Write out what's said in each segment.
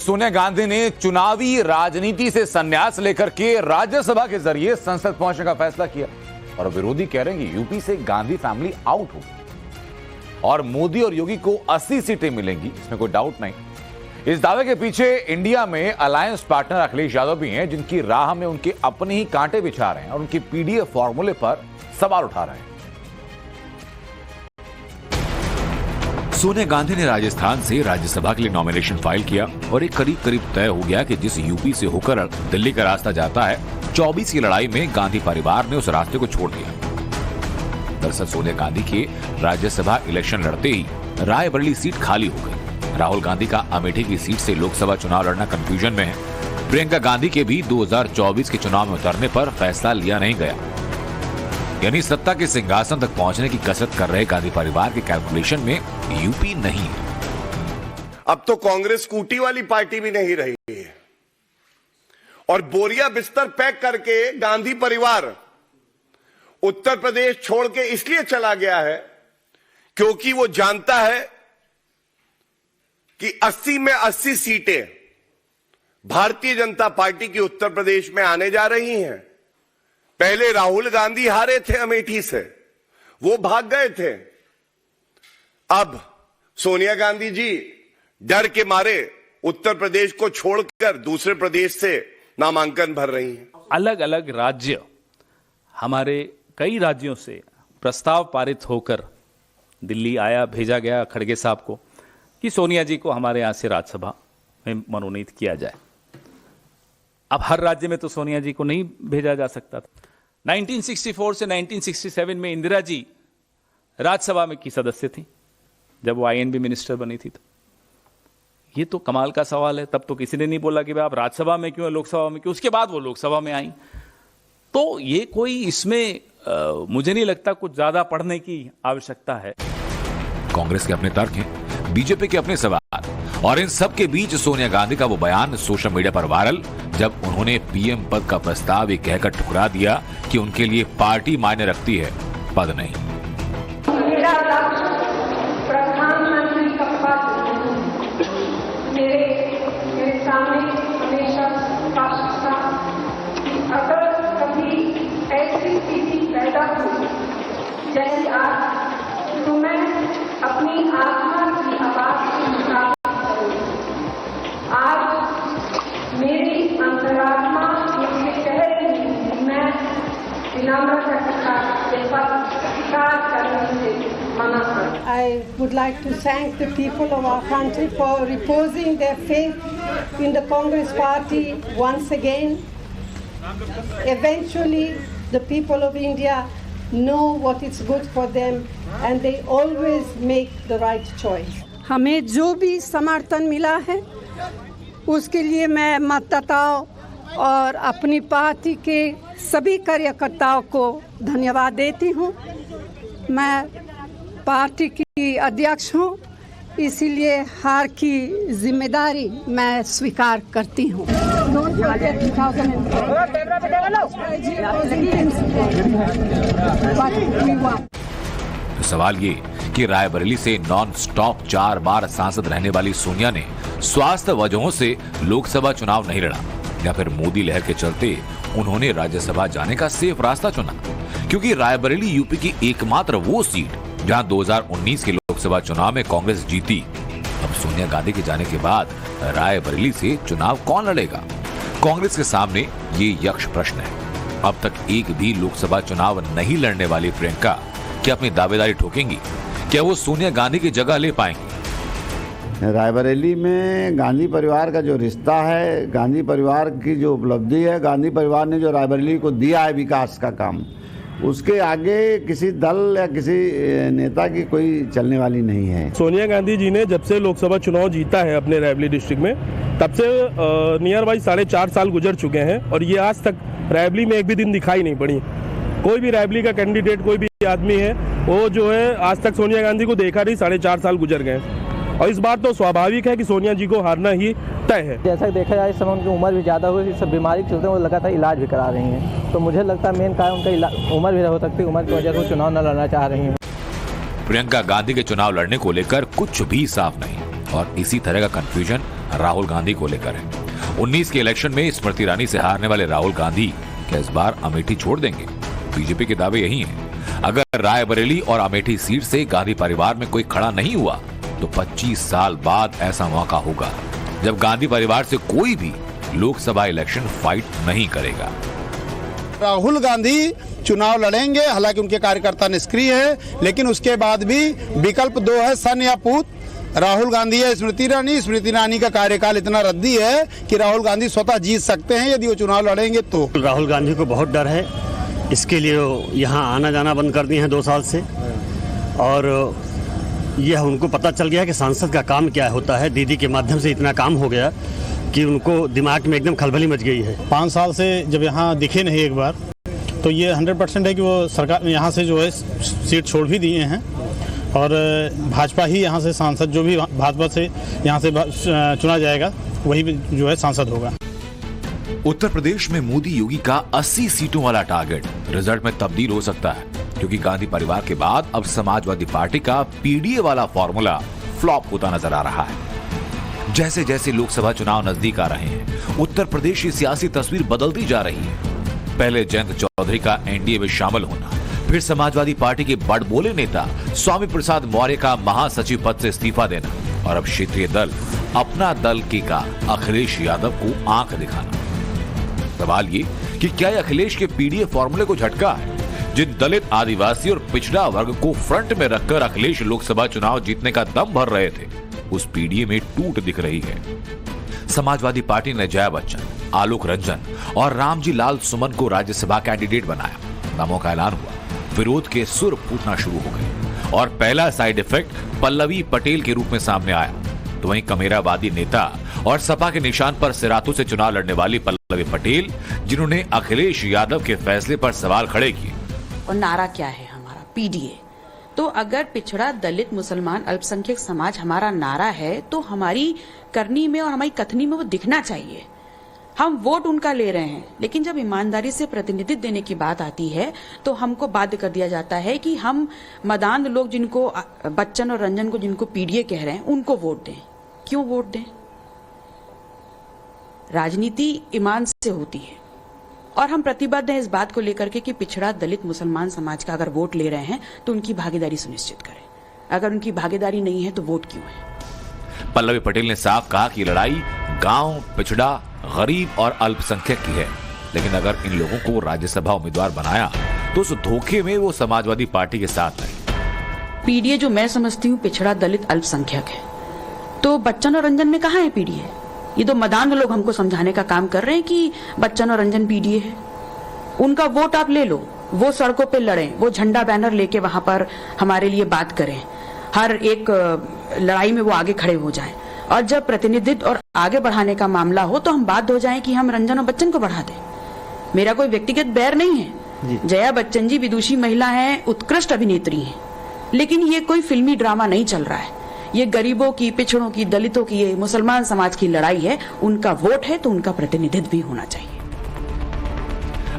सोनिया गांधी ने चुनावी राजनीति से संन्यास लेकर के राज्यसभा के जरिए संसद पहुंचने का फैसला किया और विरोधी कह रहे हैं कि यूपी से गांधी फैमिली आउट होगी और मोदी और योगी को 80 सीटें मिलेंगी, इसमें कोई डाउट नहीं। इस दावे के पीछे इंडिया में अलायंस पार्टनर अखिलेश यादव भी हैं, जिनकी राह में उनके अपने ही कांटे बिछा रहे हैं और उनके पीडीएफ फॉर्मूले पर सवाल उठा रहे हैं। सोनिया गांधी ने राजस्थान से राज्यसभा के लिए नॉमिनेशन फाइल किया और एक करीब तय हो गया कि जिस यूपी से होकर दिल्ली का रास्ता जाता है, 24 की लड़ाई में गांधी परिवार ने उस रास्ते को छोड़ दिया। दरअसल सोनिया गांधी के राज्यसभा इलेक्शन लड़ते ही रायबरेली सीट खाली हो गई। राहुल गांधी का अमेठी की सीट से लोकसभा चुनाव लड़ना कंफ्यूजन में है। प्रियंका गांधी के भी 2024 के चुनाव में उतरने पर फैसला लिया नहीं गया। यानी सत्ता के सिंहासन तक पहुंचने की कसरत कर रहे गांधी परिवार के कैलकुलेशन में यूपी नहीं है। अब तो कांग्रेस कूटी वाली पार्टी भी नहीं रही है और बोरिया बिस्तर पैक करके गांधी परिवार उत्तर प्रदेश छोड़ के इसलिए चला गया है क्योंकि वो जानता है कि 80 में 80 सीटें भारतीय जनता पार्टी की उत्तर प्रदेश में आने जा रही हैं। पहले राहुल गांधी हारे थे अमेठी से, वो भाग गए थे। अब सोनिया गांधी जी डर के मारे उत्तर प्रदेश को छोड़कर दूसरे प्रदेश से नामांकन भर रही हैं। अलग अलग राज्य, हमारे कई राज्यों से प्रस्ताव पारित होकर दिल्ली आया, भेजा गया खड़गे साहब को कि सोनिया जी को हमारे यहां से राज्यसभा में मनोनीत किया जाए। अब हर राज्य में तो सोनिया जी को नहीं भेजा जा सकता था। 1964 से 1967 में इंदिरा जी राज्यसभा में की सदस्य थी जब वो आईएनबी मिनिस्टर बनी थी। तो ये तो कमाल का सवाल है। तब तो किसी ने नहीं बोला कि भाई आप राज्यसभा में क्यों, लोकसभा में क्यों। उसके बाद वो लोकसभा में आई। तो ये कोई इसमें मुझे नहीं लगता कुछ ज्यादा पढ़ने की आवश्यकता है। कांग्रेस के अपने तर्क हैं, बीजेपी के अपने सवाल और इन सब के बीच सोनिया गांधी का वो बयान सोशल मीडिया पर वायरल, जब उन्होंने पीएम पद का प्रस्ताव ये कहकर ठुकरा दिया कि उनके लिए पार्टी मायने रखती है, पद नहीं। मेरा लक्ष्य प्रधानमंत्री का पद मेरे सामने हमेशा स्पष्ट था कि अगर कभी ऐसी स्थिति पैदा हुई जैसी आज, तो मैं अपनी आत्मा की आवाज सुनता करूंगी। आज मेरी अंतरात्मा मुझे कह रही है कि मैं विनम्रता के साथ ये पद स्वीकार करने से मना करूं। I would like to thank the people of our country for reposing their faith in the Congress Party once again. Eventually, the people of India know what is good for them and they always make the right choice. हमें जो भी समर्थन मिला है उसके लिए मैं मतदाताओं और अपनी पार्टी के सभी कार्यकर्ताओं को धन्यवाद देती हूँ। मैं पार्टी की अध्यक्ष हूँ, इसीलिए हार की जिम्मेदारी मैं स्वीकार करती हूँ। तो सवाल ये कि रायबरेली से नॉन स्टॉप 4 बार सांसद रहने वाली सोनिया ने स्वास्थ्य वजहों से लोकसभा चुनाव नहीं लड़ा या फिर मोदी लहर के चलते उन्होंने राज्यसभा जाने का सेफ रास्ता चुना, क्योंकि रायबरेली यूपी की एकमात्र वो सीट जहां 2019 के लोकसभा चुनाव में कांग्रेस जीती। अब सोनिया गांधी के जाने के बाद रायबरेली से चुनाव कौन लड़ेगा? कांग्रेस के सामने ये यक्ष प्रश्न है। अब तक एक भी लोकसभा चुनाव नहीं लड़ने वाली प्रियंका क्या अपनी दावेदारी ठोकेंगी? क्या वो सोनिया गांधी की जगह ले पाएंगी? रायबरेली में गांधी परिवार का जो रिश्ता है, गांधी परिवार की जो उपलब्धि है, गांधी परिवार ने जो रायबरेली को दिया है विकास का काम, उसके आगे किसी दल या किसी नेता की कोई चलने वाली नहीं है। सोनिया गांधी जी ने जब से लोकसभा चुनाव जीता है अपने रायबरेली डिस्ट्रिक्ट में, तब से नियर बाई 4.5 साल गुजर चुके हैं और ये आज तक रायबरेली में एक भी दिन दिखाई नहीं पड़ी। कोई भी रायबरेली का कैंडिडेट, कोई भी आदमी है, वो जो है आज तक सोनिया गांधी को देखा नहीं। 4.5 साल गुजर गए और इस बार तो स्वाभाविक है कि सोनिया जी को हारना ही तय है। जैसा देखा जाए, इस समय उनकी उम्र भी ज़्यादा हुई, सब बीमारी के चलते वो लगातार इलाज भी करा रही हैं। तो मुझे लगता है मेन कारण उनका उम्र भी हो सकती है, उम्र की वजह से वो चुनाव न लड़ना चाह रही हैं। प्रियंका गांधी के चुनाव लड़ने को लेकर कुछ भी साफ नहीं और इसी तरह का कंफ्यूजन राहुल गांधी को लेकर है। 19 के इलेक्शन में स्मृति ईरानी से हारने वाले राहुल गांधी क्या इस बार अमेठी छोड़ देंगे? बीजेपी के दावे यही हैं। अगर रायबरेली और अमेठी सीट से गांधी परिवार में कोई खड़ा नहीं हुआ तो 25 साल बाद ऐसा मौका होगा जब गांधी परिवार से कोई भी लोकसभा इलेक्शन फाइट नहीं करेगा। राहुल गांधी चुनाव लड़ेंगे, हालांकि उनके कार्यकर्ता निष्क्रिय है, लेकिन उसके बाद भी विकल्प 2 है, सन या पूत। राहुल गांधी या स्मृति ईरानी। स्मृति ईरानी का कार्यकाल इतना रद्दी है कि राहुल गांधी स्वतः जीत सकते हैं यदि वो चुनाव लड़ेंगे तो। राहुल गांधी को बहुत डर है, इसके लिए यहाँ आना जाना बंद कर दिए हैं 2 साल से, और यह उनको पता चल गया कि सांसद का काम क्या होता है। दीदी के माध्यम से इतना काम हो गया कि उनको दिमाग में एकदम खलबली मच गई है। 5 साल से जब यहाँ दिखे नहीं एक बार, तो ये 100% है कि वो सरकार यहाँ से जो है सीट छोड़ भी दिए हैं, और भाजपा ही यहाँ से सांसद, जो भी भाजपा से यहाँ से चुना जाएगा वही जो है सांसद होगा। उत्तर प्रदेश में मोदी योगी का 80 सीटों वाला टारगेट रिजल्ट में तब्दील हो सकता है, क्योंकि गांधी परिवार के बाद अब समाजवादी पार्टी का पीडीए वाला फॉर्मूला फ्लॉप होता नजर आ रहा है। जैसे जैसे लोकसभा चुनाव नजदीक आ रहे हैं, उत्तर प्रदेश की सियासी तस्वीर बदलती जा रही है। पहले जयंत चौधरी का एनडीए में शामिल होना, फिर समाजवादी पार्टी के बड़बोले नेता स्वामी प्रसाद मौर्य का महासचिव पद से इस्तीफा देना, और अब क्षेत्रीय दल अपना दल के का अखिलेश यादव को आंख दिखाना। सवाल ये कि क्या यह अखिलेश के पीडीए फॉर्मूले को झटका है? जिन दलित, आदिवासी और पिछड़ा वर्ग को फ्रंट में रखकर अखिलेश लोकसभा चुनाव जीतने का दम भर रहे थे, उस पीडीए में टूट दिख रही है। समाजवादी पार्टी ने जया बच्चन, आलोक रंजन और रामजी लाल सुमन को राज्यसभा कैंडिडेट बनाया। नामों का ऐलान हुआ, विरोध के सुर फूटना शुरू हो गए, और पहला साइड इफेक्ट पल्लवी पटेल के रूप में सामने आया। तो वहीं कमेरावादी नेता और सपा के निशान पर सिरातू से चुनाव लड़ने वाली पल्लवी पटेल, जिन्होंने अखिलेश यादव के फैसले पर सवाल खड़े किए। और नारा क्या है हमारा? पीडीए। तो अगर पिछड़ा, दलित, मुसलमान, अल्पसंख्यक समाज हमारा नारा है, तो हमारी करनी में और हमारी कथनी में वो दिखना चाहिए। हम वोट उनका ले रहे हैं, लेकिन जब ईमानदारी से प्रतिनिधित्व देने की बात आती है तो हमको बाध्य कर दिया जाता है कि हम मदान लोग, जिनको बच्चन और रंजन को जिनको पीडीए कह रहे हैं, उनको वोट दें। क्यों वोट दें? राजनीति ईमान से होती है, और हम प्रतिबद्ध हैं इस बात को लेकर के कि पिछड़ा, दलित, मुसलमान समाज का अगर वोट ले रहे हैं तो उनकी भागीदारी सुनिश्चित करें। अगर उनकी भागीदारी नहीं है तो वोट क्यों है? पल्लवी पटेल ने साफ कहा कि लड़ाई गांव, पिछड़ा, गरीब और अल्पसंख्यक की है, लेकिन अगर इन लोगों को राज्यसभा उम्मीदवार बनाया तो उस धोखे में वो समाजवादी पार्टी के साथ रही। पीडीए जो मैं समझती हूँ पिछड़ा, दलित, अल्पसंख्यक है, तो बच्चन और रंजन में कहाँ है पीडीए? ये तो मदान लोग हमको समझाने का काम कर रहे हैं कि बच्चन और रंजन पीडीए है। उनका वोट आप ले लो, वो सड़कों पे लड़ें, वो झंडा बैनर लेके वहां पर हमारे लिए बात करें, हर एक लड़ाई में वो आगे खड़े हो जाएं, और जब प्रतिनिधित्व और आगे बढ़ाने का मामला हो तो हम बाध्य हो जाएं कि हम रंजन और बच्चन को बढ़ा दें। मेरा कोई व्यक्तिगत बैर नहीं है। जया बच्चन जी विदुषी महिला हैं, उत्कृष्ट अभिनेत्री हैं, लेकिन ये कोई फिल्मी ड्रामा नहीं चल रहा है। ये गरीबों की, पिछड़ों की, दलितों की, ये मुसलमान समाज की लड़ाई है। उनका वोट है तो उनका प्रतिनिधित्व भी होना चाहिए।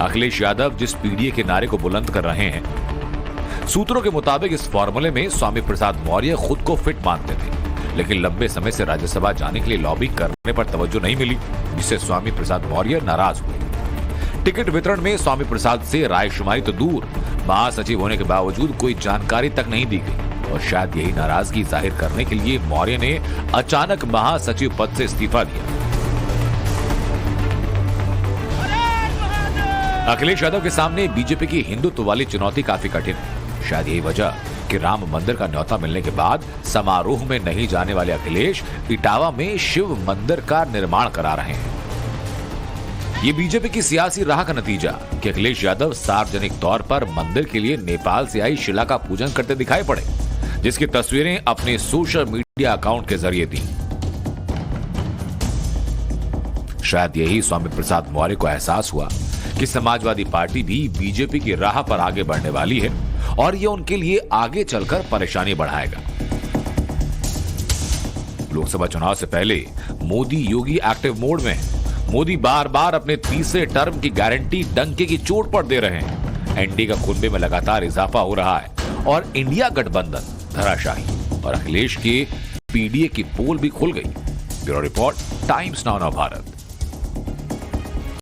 अखिलेश यादव जिस पीडीए के नारे को बुलंद कर रहे हैं, सूत्रों के मुताबिक इस फॉर्मूले में स्वामी प्रसाद मौर्य खुद को फिट मानते थे, लेकिन लंबे समय से राज्यसभा जाने के लिए लॉबी करने पर तवज्जो नहीं मिली, जिससे स्वामी प्रसाद मौर्य नाराज हुए। टिकट वितरण में स्वामी प्रसाद से रायशुमारी तो दूर, महासचिव होने के बावजूद कोई जानकारी तक नहीं दी गई, और शायद यही नाराजगी जाहिर करने के लिए मौर्य ने अचानक महासचिव पद से इस्तीफा दिया। अखिलेश यादव के सामने बीजेपी की हिंदुत्व वाली चुनौती काफी कठिन है। शायद यही वजह कि राम मंदिर का न्योता मिलने के बाद समारोह में नहीं जाने वाले अखिलेश इटावा में शिव मंदिर का निर्माण करा रहे हैं। ये बीजेपी की सियासी राह का नतीजा कि अखिलेश यादव सार्वजनिक तौर पर मंदिर के लिए नेपाल से आई शिला का पूजन करते दिखाई पड़े, जिसकी तस्वीरें अपने सोशल मीडिया अकाउंट के जरिए दी। शायद यही स्वामी प्रसाद मौर्य को एहसास हुआ कि समाजवादी पार्टी भी बीजेपी की राह पर आगे बढ़ने वाली है, और यह उनके लिए आगे चलकर परेशानी बढ़ाएगा। लोकसभा चुनाव से पहले मोदी योगी एक्टिव मोड में है। मोदी बार बार अपने तीसरे टर्म की गारंटी डंके की चोट पर दे रहे हैं। एनडीए का कुनबे में लगातार इजाफा हो रहा है, और इंडिया गठबंधन धराशायी, और अखिलेश के पीडीए की पोल भी खुल गई। Bureau report, times now Bharat.